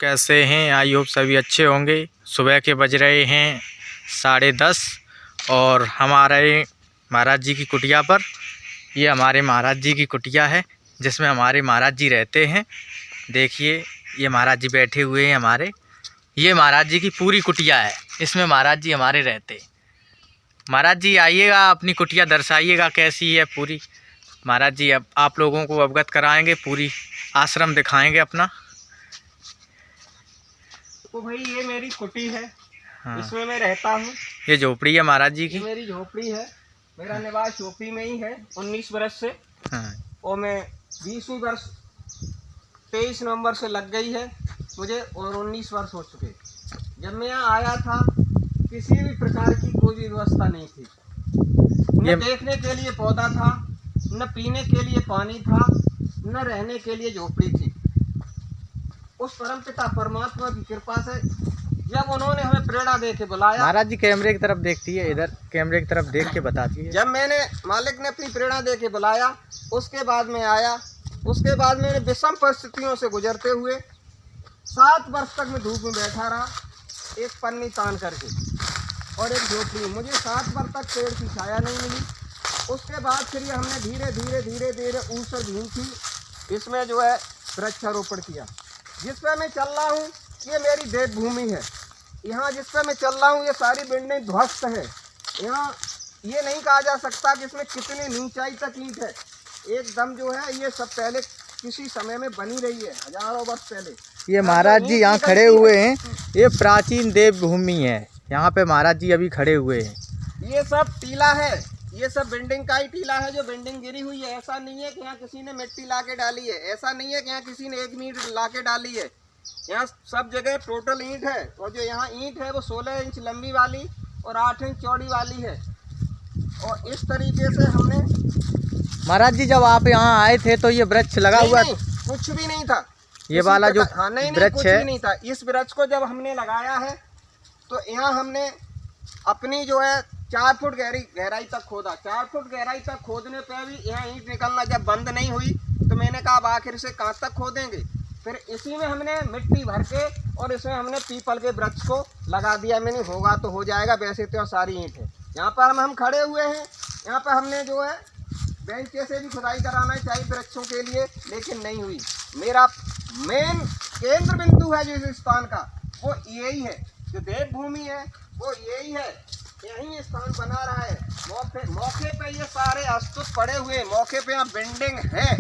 कैसे हैं? I hope सभी अच्छे होंगे। सुबह के बज रहे हैं 10:30 और हमारे महाराज जी की कुटिया पर, ये हमारे महाराज जी की कुटिया है जिसमें हमारे महाराज जी रहते हैं। देखिए ये महाराज जी बैठे हुए हैं हमारे। ये महाराज जी की पूरी कुटिया है, इसमें महाराज जी हमारे रहते हैं। महाराज जी आइएगा, अपनी कुटिया दर्शाइएगा कैसी है पूरी। महाराज जी अब आप लोगों को अवगत कराएंगे, पूरी आश्रम दिखाएंगे अपना। तो भाई ये मेरी कुटी है। हाँ। इसमें मैं रहता हूँ। ये झोपड़ी है महाराज जी की। ये मेरी झोपड़ी है। मेरा निवास झोपड़ी में ही है 19 वर्ष से। हाँ। और मैं 20वीं वर्ष 23 नवंबर से लग गई है मुझे, और 19 वर्ष हो चुके। जब मैं यहाँ आया था किसी भी प्रकार की कोई भी व्यवस्था नहीं थी। न देखने के लिए पौधा था, न पीने के लिए पानी था, न रहने के लिए झोपड़ी थी। उस परमपिता परमात्मा की कृपा से जब उन्होंने हमें प्रेरणा दे के बुलाया। महाराज जी कैमरे की तरफ देखती है, इधर कैमरे की तरफ देख के बताती है। जब मैंने मालिक ने अपनी प्रेरणा दे के बुलाया, उसके बाद मैं आया। उसके बाद मैंने विषम परिस्थितियों से गुजरते हुए 7 वर्ष तक मैं धूप में बैठा रहा, एक पन्नी तान करके और एक झोपड़ी। मुझे 7 वर्ष तक पेड़ की छाया नहीं मिली। उसके बाद फिर ये हमने धीरे धीरे धीरे धीरे ऊसर भूमि थी, इसमें जो है वृक्षारोपण किया। जिस पर मैं चल रहा हूँ ये मेरी देवभूमि है। यहाँ जिस पर मैं चल रहा हूँ ये सारी बिल्डिंग ध्वस्त है। यहाँ ये नहीं कहा जा सकता कि इसमें कितनी ऊंचाई तक ईंट है। एकदम जो है ये सब पहले किसी समय में बनी रही है, हजारों वर्ष पहले। ये महाराज जी यहाँ खड़े हुए हैं, ये प्राचीन देवभूमि है। यहाँ पे महाराज जी अभी खड़े हुए हैं। ये सब टीला है, ये सब बिल्डिंग का ही टीला है जो बिल्डिंग गिरी हुई है। ऐसा नहीं है कि यहाँ किसी ने मिट्टी ला के डाली है, ऐसा नहीं है कि यहाँ किसी ने 1 ईंट ला के डाली है। यहाँ सब जगह टोटल ईंट है। और जो यहाँ ईंट है वो 16 इंच लंबी वाली और 8 इंच चौड़ी वाली है। और इस तरीके से हमने। महाराज जी जब आप यहाँ आए थे तो ये वृक्ष लगा हुआ नहीं, कुछ भी नहीं था। ये वाला जो वृक्ष है नहीं था। इस वृक्ष को जब हमने लगाया है तो यहाँ हमने अपनी जो है 4 फुट गहराई तक खोदा। 4 फुट गहराई तक खोदने पे भी यहाँ ईंट निकलना जब बंद नहीं हुई तो मैंने कहा अब आखिर से कहाँ तक खोदेंगे। फिर इसी में हमने मिट्टी भर के और इसमें हमने पीपल के वृक्ष को लगा दिया। मैंने होगा तो हो जाएगा, वैसे तो सारी ईंट है। यहाँ पर हम खड़े हुए हैं। यहाँ पर हमने जो है बेंचे से भी खुदाई कराना चाहिए वृक्षों के लिए, लेकिन नहीं हुई। मेरा मेन केंद्र बिंदु है जो इस स्थान का वो यही है, जो देवभूमि है वो यही है। यही स्थान बना रहा है। मौके पे ये सारे अस्तुत पड़े हुए। मौके पे यहाँ बिल्डिंग है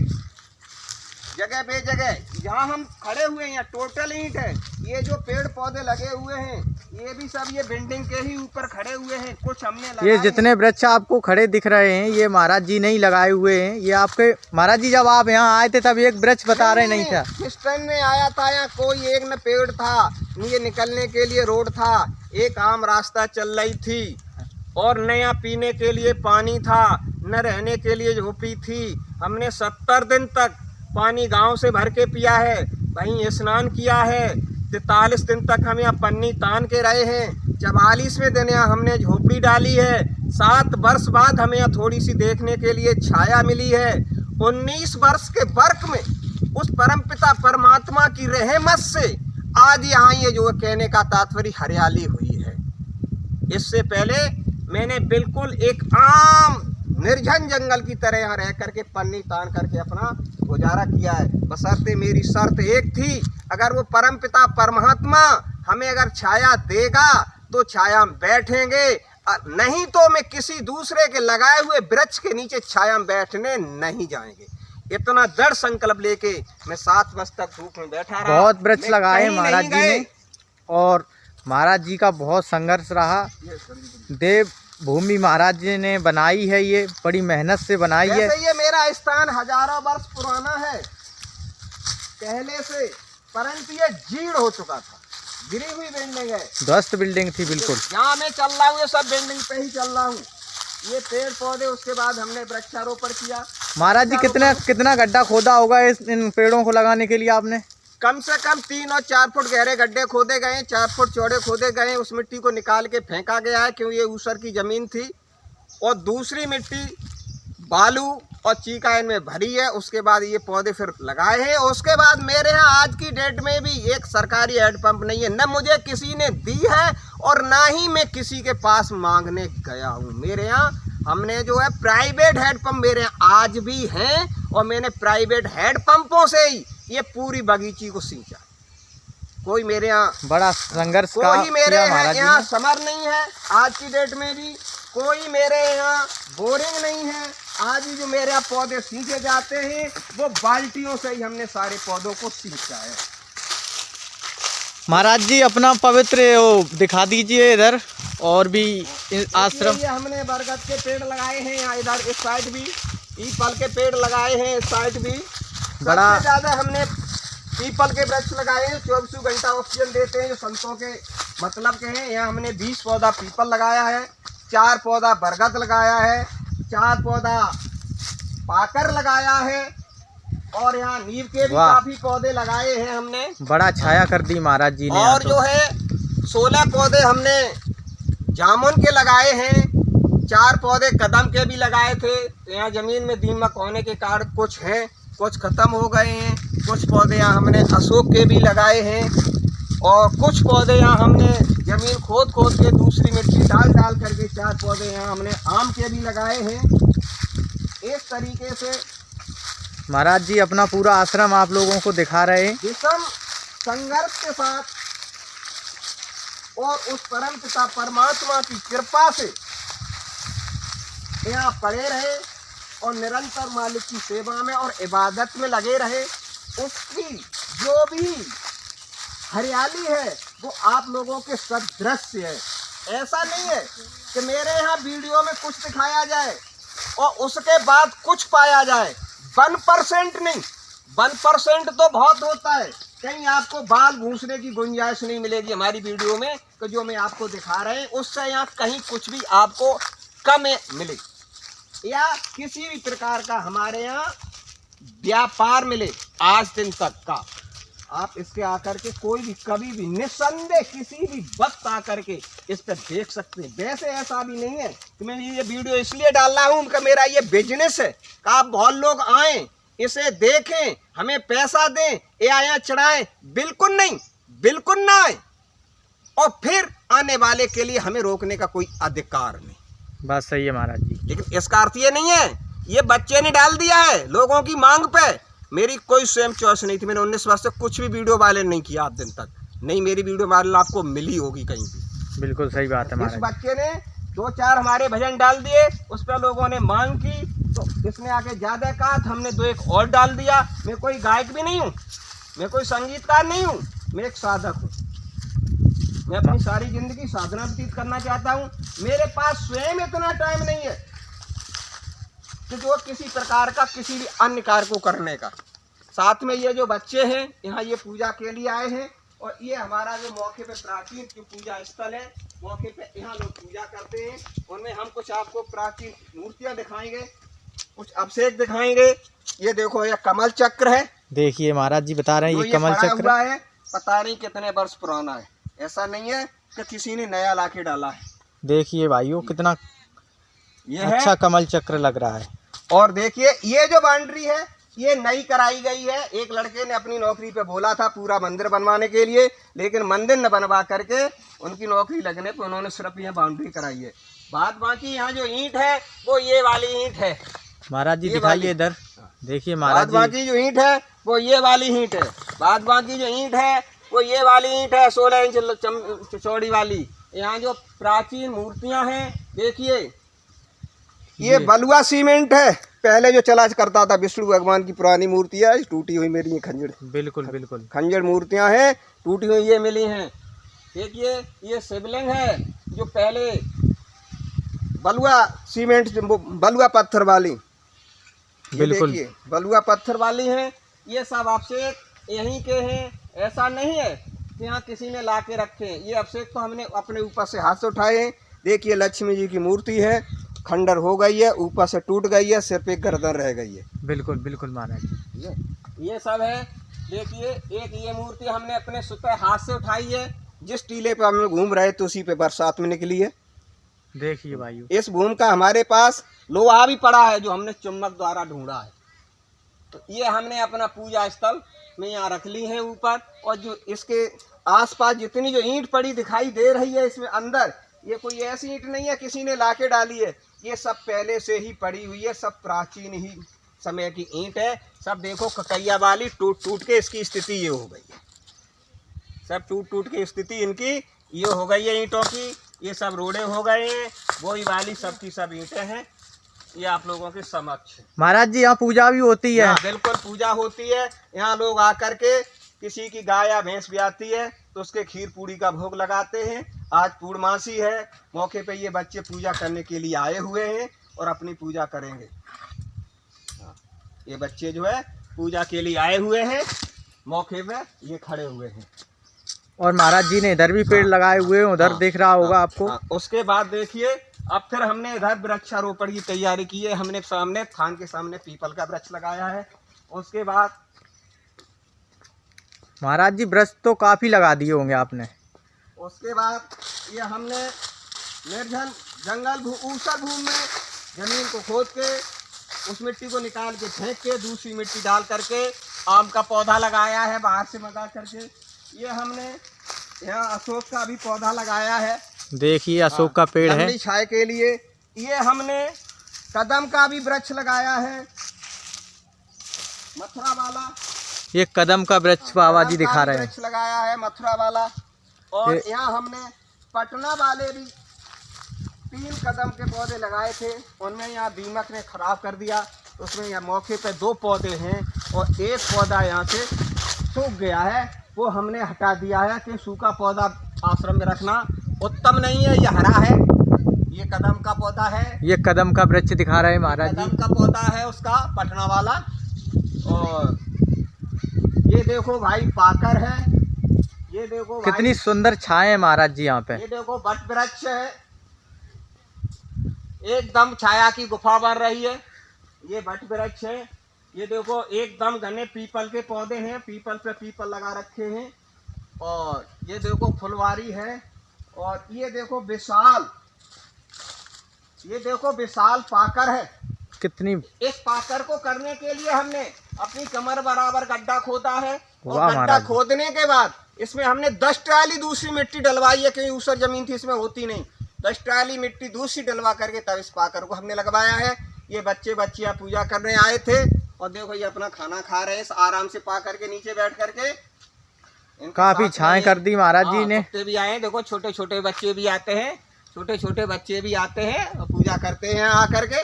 जगह बे जगह। जहाँ हम खड़े हुए हैं यहाँ टोटल ईंट है। ये जो पेड़ पौधे लगे हुए हैं ये भी सब ये बिल्डिंग के ही ऊपर खड़े हुए हैं। कुछ हमने ये जितने वृक्ष आपको खड़े दिख रहे हैं ये महाराज जी नहीं लगाए हुए हैं। ये आपके महाराज जी जब आप यहाँ आए थे तब एक वृक्ष बता रहे नहीं था। जिस टाइम में आया था यहाँ कोई एक न पेड़ था, न ये निकलने के लिए रोड था, एक आम रास्ता चल रही थी, और न यहाँ पीने के लिए पानी था, न रहने के लिए झोपड़ी थी। हमने 70 दिन तक पानी गांव से भर के पिया है, वहीं स्नान किया है। 43 दिन तक हम यहाँ पन्नी तान के रहे हैं। 44वें दिन यहाँ हमने झोपड़ी डाली है। 7 वर्ष बाद हमें यहाँ थोड़ी सी देखने के लिए छाया मिली है। 19 वर्ष के वर्क में उस परमपिता परमात्मा की रहमत से आज यहाँ ये जो कहने का तात्पर्य हरियाली हुई है। इससे पहले मैंने बिल्कुल एक आम निर्जन जंगल की तरह यहाँ रह करके पन्नी तान करके अपना गुजारा किया है। बशर्ते मेरी शर्त एक थी, अगर वो परमपिता परमात्मा हमें अगर छाया देगा तो छाया में बैठेंगे, नहीं तो मैं किसी दूसरे के लगाए हुए वृक्ष के नीचे छाया में बैठने नहीं जाएंगे। इतना दृढ़ संकल्प लेके मैं 7 वर्ष तक धूप में बैठा रहा। बहुत वृक्ष लगाए महाराज जी ने और महाराज जी का बहुत संघर्ष रहा। देवभूमि महाराज जी ने बनाई है, ये बड़ी मेहनत से बनाई है। ये मेरा स्थान हजारों वर्ष पुराना है पहले से, परंतु ये जीर्ण हो चुका था। गिरी हुई बिल्डिंग है, ध्वस्त बिल्डिंग थी बिल्कुल। यहाँ मैं चल रहा हूँ ये सब बिल्डिंग पे ही चल रहा हूँ। ये पेड़ पौधे, उसके बाद हमने वृक्षारोपण किया। महाराज जी कितना गड्ढा खोदा होगा इन पेड़ों को लगाने के लिए आपने? कम से कम 3 और 4 फुट गहरे गड्ढे खोदे गए, 4 फुट चौड़े खोदे गए। उस मिट्टी को निकाल के फेंका गया है क्यों ये ऊसर की ज़मीन थी। और दूसरी मिट्टी बालू और चीका इनमें भरी है। उसके बाद ये पौधे फिर लगाए हैं। उसके बाद मेरे यहाँ आज की डेट में भी एक सरकारी हैंडपंप नहीं है, न मुझे किसी ने दी है और ना ही मैं किसी के पास मांगने गया हूँ। मेरे यहाँ हमने जो है प्राइवेट हैंडपंप मेरे यहाँ आज भी हैं और मैंने प्राइवेट हैंडपंपों से ही ये पूरी बगीची को सींचा। कोई मेरे यहाँ बड़ा संघर्ष का कोई मेरे किया महाराज जी यहाँ ने। समर नहीं है आज की डेट में भी, कोई मेरे यहाँ बोरिंग नहीं है। आज भी जो मेरे यहाँ पौधे सींचे जाते हैं वो बाल्टियों से ही हमने सारे पौधों को सींचा है। महाराज जी अपना पवित्र वो दिखा दीजिए इधर और भी आश्रम। ये हमने बरगद के पेड़ लगाए हैं यहाँ, इधर इस साइड भी पीपल के पेड़ लगाए हैं, इस साइड भी बड़ा सबसे ज्यादा हमने पीपल के वृक्ष लगाए हैं, 24 घंटा ऑक्सीजन देते हैं, जो संतों के मतलब के हैं। यहाँ हमने 20 पौधा पीपल लगाया है, 4 पौधा बरगद लगाया है, 4 पौधा पाकर लगाया है और यहाँ नीम के भी काफी पौधे लगाए हैं हमने। बड़ा छाया कर दी महाराज जी ने। और जो है 16 पौधे हमने जामुन के लगाए हैं, 4 पौधे कदम के भी लगाए थे। यहाँ जमीन में दीमक होने के कारण कुछ हैं, कुछ खत्म हो गए हैं। कुछ पौधे यहाँ हमने अशोक के भी लगाए हैं और कुछ पौधे यहाँ हमने जमीन खोद खोद के दूसरी मिट्टी डाल डाल करके 4 पौधे यहाँ हमने आम के भी लगाए हैं। इस तरीके से महाराज जी अपना पूरा आश्रम आप लोगों को दिखा रहे हैं। विषम संघर्ष के साथ और उस परम पिता परमात्मा की कृपा से यहाँ पड़े रहे और निरंतर मालिक की सेवा में और इबादत में लगे रहे। उसकी जो भी हरियाली है वो आप लोगों के सदृश्य है। ऐसा नहीं है कि मेरे यहाँ वीडियो में कुछ दिखाया जाए और उसके बाद कुछ पाया जाए। 1% नहीं, 1% तो बहुत होता है। कहीं आपको बाल घूसने की गुंजाइश नहीं मिलेगी हमारी वीडियो में कि जो मैं आपको दिखा रहे हैं उससे यहाँ कहीं कुछ भी आपको कम मिले या किसी भी प्रकार का हमारे यहाँ व्यापार मिले आज दिन तक का। आप इसके आकर के कोई भी कभी भी निस्संदेह किसी भी वक्त आकर के इस पर देख सकते हैं। वैसे ऐसा भी नहीं है कि मैं ये वीडियो इसलिए डाल रहा हूँ कि मेरा ये बिजनेस है कि आप बहुत लोग आएँ इसे देखें हमें पैसा दें या यहाँ चढ़ाएं। बिल्कुल नहीं, बिल्कुल ना आए और फिर आने वाले के लिए हमें रोकने का कोई अधिकार नहीं। बात सही है महाराज जी। लेकिन इसका अर्थ ये नहीं है ये बच्चे ने डाल दिया है लोगों की मांग पे। मेरी कोई स्वयं चॉइस नहीं थी। मैंने 19 वर्ष से कुछ भी वीडियो वायरल नहीं किया आज दिन तक। नहीं मेरी वीडियो वायरल आपको मिली होगी कहीं भी। बिल्कुल सही बात है इस महाराज। बच्चे ने 2-4 हमारे भजन डाल दिए, उस पर लोगों ने मांग की तो इसने आके ज्यादा कहा तो हमने 2-1 और डाल दिया। मैं कोई गायक भी नहीं हूँ, मैं कोई संगीतकार नहीं हूँ, मैं एक साधक हूँ। मैं अपनी सारी जिंदगी साधना व्यतीत करना चाहता हूँ। मेरे पास स्वयं इतना टाइम नहीं है कि जो किसी प्रकार का किसी भी अन्य कार्य को करने का। साथ में ये जो बच्चे हैं यहाँ ये पूजा के लिए आए हैं और ये हमारा जो मौके पे प्राचीन जो पूजा स्थल है मौके पे यहाँ लोग पूजा करते हैं। उनमें हम कुछ आपको प्राचीन मूर्तियाँ दिखाएंगे, कुछ अभिषेक दिखाएंगे। ये देखो ये कमल चक्र है। देखिए महाराज जी बता रहे हैं ये कमल चक्र हुआ है, पता नहीं कितने वर्ष पुराना है। ऐसा नहीं है कि किसी ने नया लाके डाला है। देखिए भाइयों कितना ये अच्छा है कमल चक्र लग रहा है। और देखिए ये जो बाउंड्री है ये नई कराई गई है। एक लड़के ने अपनी नौकरी पे बोला था पूरा मंदिर बनवाने के लिए, लेकिन मंदिर न बनवा करके उनकी नौकरी लगने पे उन्होंने सिर्फ यहाँ बाउंड्री कराई है। बाद बाकी यहाँ जो ईंट है वो ये वाली ईंट है। महाराज जी दिखाइए इधर। देखिए महाराज जी बाकी जो ईंट है वो ये वाली ईंट है। बाद बाकी जो ईंट है वो ये वाली ईंट है 16 इंच चौड़ी वाली। यहाँ जो प्राचीन मूर्तियाँ हैं देखिए ये बलुआ सीमेंट है। पहले जो चला करता था विष्णु भगवान की पुरानी मूर्ति है, टूटी हुई मेरी ये खंजर। बिल्कुल बिल्कुल खंजर मूर्तियां हैं टूटी हुई ये मिली हैं। देखिए ये शिवलिंग है जो पहले बलुआ सीमेंट बलुआ पत्थर वाली। बिल्कुल देखिए बलुआ पत्थर वाली हैं। ये सब अभिषेक यहीं के हैं। ऐसा नहीं है कि यहाँ किसी ने ला के रखे। ये अभिषेक तो हमने अपने ऊपर से हाथ से उठाए हैं। देखिए लक्ष्मी जी की मूर्ति है, खंडर हो गई है, ऊपर से टूट गई है, सिर पे गर्दन रह गई है। बिल्कुल बिल्कुल महाराज जी। ये सब है। देखिए एक ये मूर्ति हमने अपने स्वतः हाथ से उठाई है। जिस टीले पे हम लोग घूम रहे थे उसी पे बरसात में निकली है। देखिए भाइयों इस भूमि का हमारे पास लोहा भी पड़ा है जो हमने चुम्बक द्वारा ढूंढा है। तो ये हमने अपना पूजा स्थल में यहाँ रख ली है ऊपर। और जो इसके आसपास जितनी जो ईंट पड़ी दिखाई दे रही है इसमें अंदर, ये कोई ऐसी ईंट नहीं है किसी ने लाके डाली है, ये सब पहले से ही पड़ी हुई है, सब प्राचीन ही समय की ईंट है। सब देखो ककैया वाली टूट टूट के इसकी स्थिति ये हो गई है, सब टूट टूट के स्थिति इनकी ये हो गई है ईंटों की। ये सब रोड़े हो गए हैं, वही वाली सब की सब ईंटें हैं। ये आप लोगों के समक्ष महाराज जी यहाँ पूजा भी होती है? बिल्कुल पूजा होती है। यहाँ लोग आकर के किसी की गाय या भैंस भी आती है तो उसके खीर पूड़ी का भोग लगाते हैं। आज पूर्णमासी है, मौके पे ये बच्चे पूजा करने के लिए आए हुए हैं और अपनी पूजा करेंगे। ये बच्चे जो है पूजा के लिए आए हुए हैं, मौके पे ये खड़े हुए हैं। और महाराज जी ने इधर भी पेड़ लगाए हुए हैं, उधर दिख रहा होगा आपको। उसके बाद देखिए अब फिर हमने इधर वृक्षारोपण की तैयारी की है। हमने सामने थान के सामने पीपल का वृक्ष लगाया है। उसके बाद महाराज जी वृक्ष तो काफी लगा दिए होंगे आपने। उसके बाद ये हमने निर्जन जंगल ऊसर भूमि में जमीन को खोद के उस मिट्टी को निकाल के फेंक के दूसरी मिट्टी डाल करके आम का पौधा लगाया है बाहर से मंगा करके। ये हमने यहाँ अशोक का भी पौधा लगाया है, देखिए अशोक का पेड़ है लंबी छाया के लिए। ये हमने कदम का भी वृक्ष लगाया है, मथुरा वाला। ये कदम का वृक्ष बाबा जी दिखा रहे हैं, वृक्ष लगाया है मथुरा वाला। और यहाँ हमने पटना वाले भी 3 कदम के पौधे लगाए थे, उनमें यहाँ दीमक ने खराब कर दिया। उसमें यहाँ मौके पे 2 पौधे हैं और एक पौधा यहाँ से सूख गया है, वो हमने हटा दिया है कि सूखा पौधा आश्रम में रखना उत्तम नहीं है। ये हरा है, ये कदम का पौधा है, ये कदम का वृक्ष दिखा रहे हैं महाराज जी। कदम का पौधा है उसका पटना वाला। और ये देखो भाई पाकर है, ये देखो भाई, कितनी सुंदर छाए है महाराज जी यहाँ पे। ये देखो बट वृक्ष है, एकदम छाया की गुफा बन रही है। ये बट वृक्ष है, ये देखो एकदम घने पीपल के पौधे हैं, पीपल पे पीपल लगा रखे हैं। और ये देखो फुलवारी है। और ये देखो विशाल, ये देखो विशाल पाकर है। कितनी इस पाकर को करने के लिए हमने अपनी कमर बराबर गड्ढा खोदा है। और वाह गड्ढा महाराज। खोदने के बाद इसमें हमने 10 ट्राली दूसरी मिट्टी डलवाई है, क्योंकि ऊसर जमीन थी इसमें होती नहीं। 10 ट्राली मिट्टी दूसरी डलवा करके तब इस पाकर को हमने लगवाया है। ये बच्चे बच्चियां पूजा करने आए थे और देखो ये अपना खाना खा रहे हैं आराम से पाकर के नीचे बैठ करके। काफी छाए कर दी महाराज जी ने। कुत्ते भी आए, देखो छोटे छोटे बच्चे भी आते हैं, छोटे छोटे बच्चे भी आते हैं और पूजा करते हैं आकर के।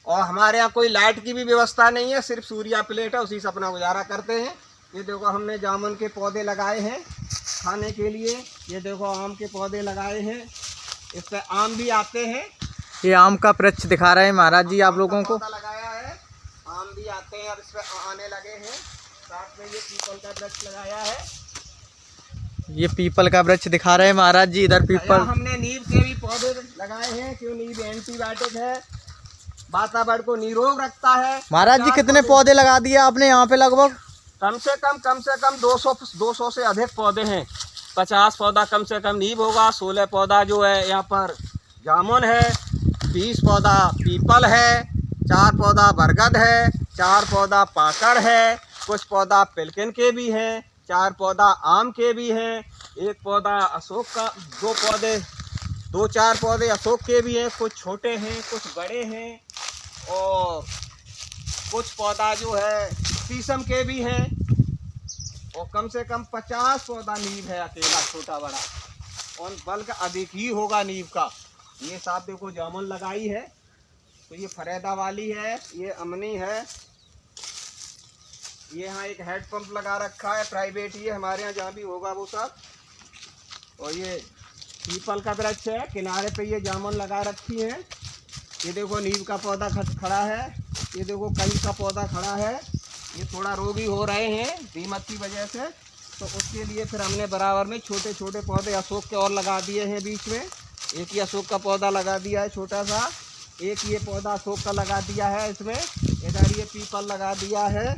और हमारे यहाँ कोई लाइट की भी व्यवस्था नहीं है, सिर्फ सूर्या प्लेट है, उसी से अपना गुजारा करते हैं। ये देखो हमने जामुन के पौधे लगाए हैं खाने के लिए। ये देखो आम के पौधे लगाए हैं, इस पर आम भी आते हैं। ये आम का वृक्ष दिखा रहे हैं महाराज जी आप लोगों को। लगाया है, आम भी आते हैं, अब इस पर आने लगे हैं। साथ में ये पीपल का वृक्ष लगाया है, ये पीपल का वृक्ष दिखा रहे हैं महाराज जी। इधर पीपल हमने नीम के भी पौधे लगाए हैं, क्यों नीम एंटीबायोटिक है, वातावरण को निरोग रखता है। महाराज जी कितने पौधे लगा दिए आपने यहाँ पे? लगभग कम से कम 200 से अधिक पौधे हैं। 50 पौधा कम से कम नीम होगा, 16 पौधा जो है यहाँ पर जामुन है, 20 पौधा पीपल है, 4 पौधा बरगद है, 4 पौधा पाकड़ है, कुछ पौधा पिलकिन के भी हैं, 4 पौधा आम के भी हैं, 1 पौधा अशोक का, 2-4 पौधे अशोक के भी हैं, कुछ छोटे हैं कुछ बड़े हैं। और कुछ पौधा जो है शीशम के भी हैं। और कम से कम 50 पौधा नीम है अकेला, छोटा बड़ा, और बल्कि अधिक ही होगा नीम का। ये साथ देखो जामुन लगाई है, तो ये फरेदा वाली है, ये अमनी है। ये यहाँ एक हेड पंप लगा रखा है प्राइवेट, ये हमारे यहाँ जहाँ भी होगा वो सब। और ये पीपल का वृक्ष है, किनारे पे ये जामुन लगा रखी है। ये देखो नीम का पौधा खड़ा है, ये देखो कई का पौधा खड़ा है। ये थोड़ा रोगी हो रहे हैं दीमक की वजह से, तो उसके लिए फिर हमने बराबर में छोटे छोटे पौधे अशोक के और लगा दिए हैं बीच में। एक ही अशोक का पौधा लगा दिया है छोटा सा, एक ये पौधा अशोक का लगा दिया है इसमें, इधर ये पीपल लगा दिया है,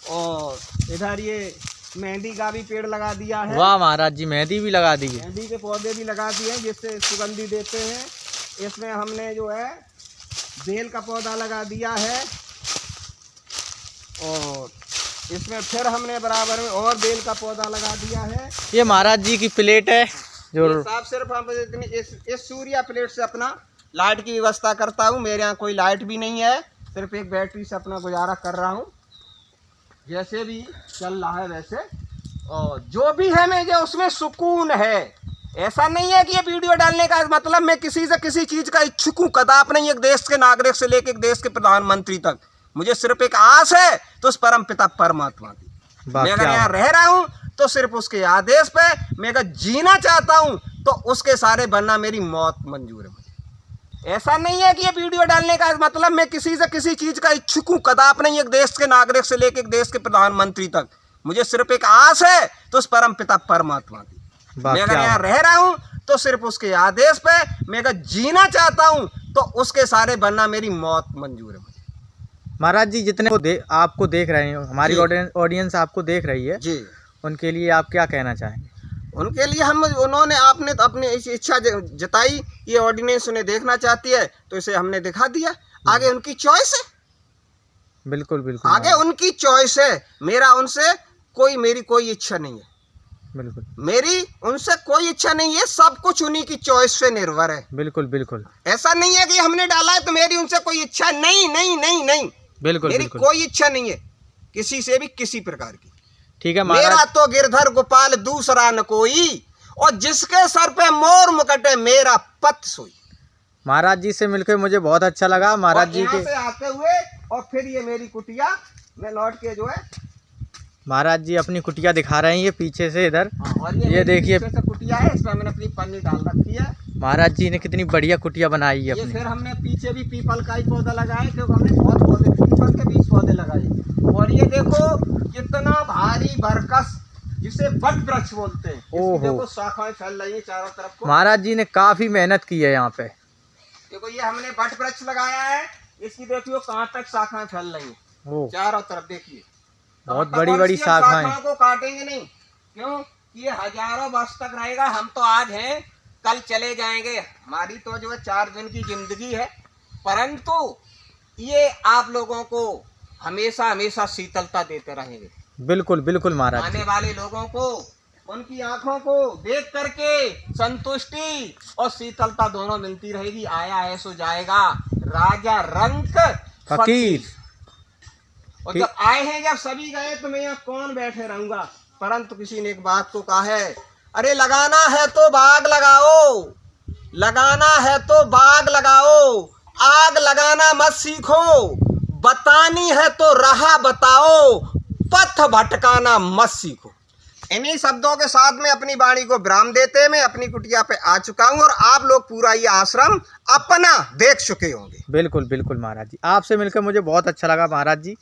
और इधर ये मेहंदी का भी पेड़ लगा दिया है। वाह महाराज जी, मेहंदी भी लगा दी है। मेहंदी के पौधे भी लगा दिए हैं जिससे सुगंधी देते हैं। इसमें हमने जो है बेल का पौधा लगा दिया है और इसमें फिर हमने बराबर में और बेल का पौधा लगा दिया है। ये महाराज जी की प्लेट है जो ये साफ सिर्फ हम इस सूर्या प्लेट से अपना लाइट की व्यवस्था करता हूँ। मेरे यहाँ कोई लाइट भी नहीं है, सिर्फ एक बैटरी से अपना गुजारा कर रहा हूँ, जैसे भी चल रहा है वैसे। और जो भी है मुझे उसमें सुकून है। ऐसा नहीं है कि ये वीडियो डालने का मतलब मैं किसी से किसी चीज़ का इच्छुक हूँ, कदाप नहीं। एक देश के नागरिक से लेकर एक देश के प्रधानमंत्री तक मुझे सिर्फ एक आस है, तो उस परम पिता परमात्मा की। मैं अगर यहाँ रह रहा हूँ तो सिर्फ उसके आदेश पे। मैं अगर जीना चाहता हूँ तो उसके सारे बनना मेरी मौत मंजूर है मुझे। ऐसा नहीं है कि ये वीडियो डालने का मतलब मैं किसी से किसी चीज़ का इच्छुक हूँ, कदाप नहीं। एक देश के नागरिक से लेकर एक देश के प्रधानमंत्री तक मुझे सिर्फ एक आस है, तो उस परम पिता परमात्मा की। मैं अगर यहाँ रह रहा हूँ तो सिर्फ उसके आदेश पे। मैं अगर जीना चाहता हूँ तो उसके सारे बनना मेरी मौत मंजूर है मुझे। महाराज जी जितने आपको देख रहे हैं, हमारी ऑडियंस आपको देख रही है जी, उनके लिए आप क्या कहना चाहेंगे? उनके लिए आपने तो अपनी इच्छा जताई, ये ऑर्डिनेंस उन्हें देखना चाहती है तो इसे हमने दिखा दिया। आगे उनकी चॉइस है। बिल्कुल बिल्कुल, आगे उनकी चॉइस है। मेरी कोई इच्छा नहीं है। बिल्कुल मेरी उनसे कोई इच्छा नहीं है, सब कुछ उन्हीं की चॉइस से निर्भर है। बिल्कुल बिल्कुल, ऐसा नहीं है कि हमने डाला है तो मेरी उनसे कोई इच्छा नहीं नहीं नहीं नहीं। बिल्कुल मेरी बिल्कुल। कोई इच्छा नहीं है किसी से भी किसी प्रकार की। ठीक है मेरा महाराज, तो गिरधर गोपाल दूसरा न कोई, और जिसके सर पे मोर मुकुट है मेरा पत सोई। महाराज जी से मिलकर मुझे बहुत अच्छा लगा। महाराज जी के से आते हुए और फिर ये मेरी कुटिया में लौट के जो है, महाराज जी अपनी कुटिया दिखा रहे हैं, ये पीछे से इधर। और ये देखिए कुटिया है, इसमें मैंने अपनी पन्नी डाल रखी है। महाराज जी ने कितनी बढ़िया कुटिया बनाई है ये अपनी। फिर हमने पीछे भी पीपल का ही पौधा लगाया, क्योंकि हमने बहुत पौधे पीपल के 20 पौधे लगाए। और ये देखो कितना भारी बरकस, जिसे वट वृक्ष बोलते हैं। इसकी देखो शाखाएं फैल रही है चारों तरफ को। महाराज जी ने काफी मेहनत की है यहाँ पे। देखो ये हमने वट वृक्ष लगाया है, इसकी देखियो कहाँ तक शाखाएं फैल रही है चारों तरफ। देखिए बहुत बड़ी बड़ी शाखाएं को काटेंगे नहीं, क्यों? ये हजारों वर्ष तक रहेगा। हम तो आज हैं, कल चले जाएंगे। हमारी तो जो है 4 दिन की जिंदगी है, परंतु ये आप लोगों को हमेशा हमेशा शीतलता देते रहेंगे। बिल्कुल बिल्कुल महाराज, आने वाले लोगों को उनकी आंखों को देख करके संतुष्टि और शीतलता दोनों मिलती रहेगी। आया है सो जाएगा, राजा रंक फकीर। और जब आए हैं, जब सभी गए तो मैं यहाँ कौन बैठे रहूंगा। परंतु किसी ने एक बात को कहा है, अरे लगाना है तो बाग लगाओ, लगाना है तो बाग लगाओ, आग लगाना मत सीखो, बतानी है तो राह बताओ, पथ भटकाना मत सीखो। इन्हीं शब्दों के साथ में अपनी वाणी को विराम देते मैं अपनी कुटिया पे आ चुका हूँ, और आप लोग पूरा ये आश्रम अपना देख चुके होंगे। बिल्कुल बिल्कुल महाराज जी, आपसे मिलकर मुझे बहुत अच्छा लगा महाराज जी।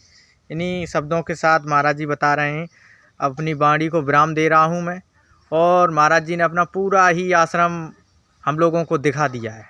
इन्हीं शब्दों के साथ महाराज जी बता रहे हैं, अपनी वाणी को विराम दे रहा हूँ मैं, और महाराज जी ने अपना पूरा ही आश्रम हम लोगों को दिखा दिया है।